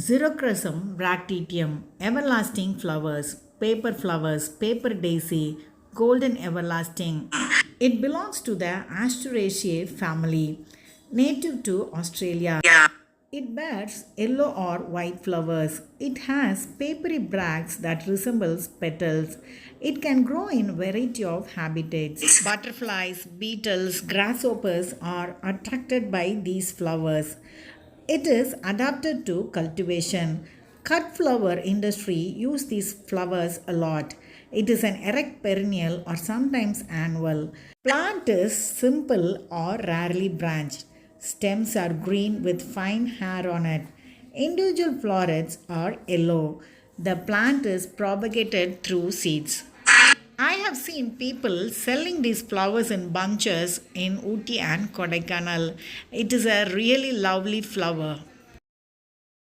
Xerocrasum bracteatum, everlasting flowers, paper daisy, golden everlasting. It belongs to the Asteraceae family, native to Australia. It bears yellow or white flowers. It has papery bracts that resembles petals. It can grow in variety of habitats. Butterflies, beetles, grasshoppers are attracted by these flowers. It is adapted to cultivation. Cut flower industry use these flowers a lot. It is an erect perennial or sometimes annual. Plant is simple or rarely branched. Stems are green with fine hair on it. Individual florets are yellow. The plant is propagated through seeds. I have seen people selling these flowers in bunches in Ooty and Kodaikanal. It is a really lovely flower.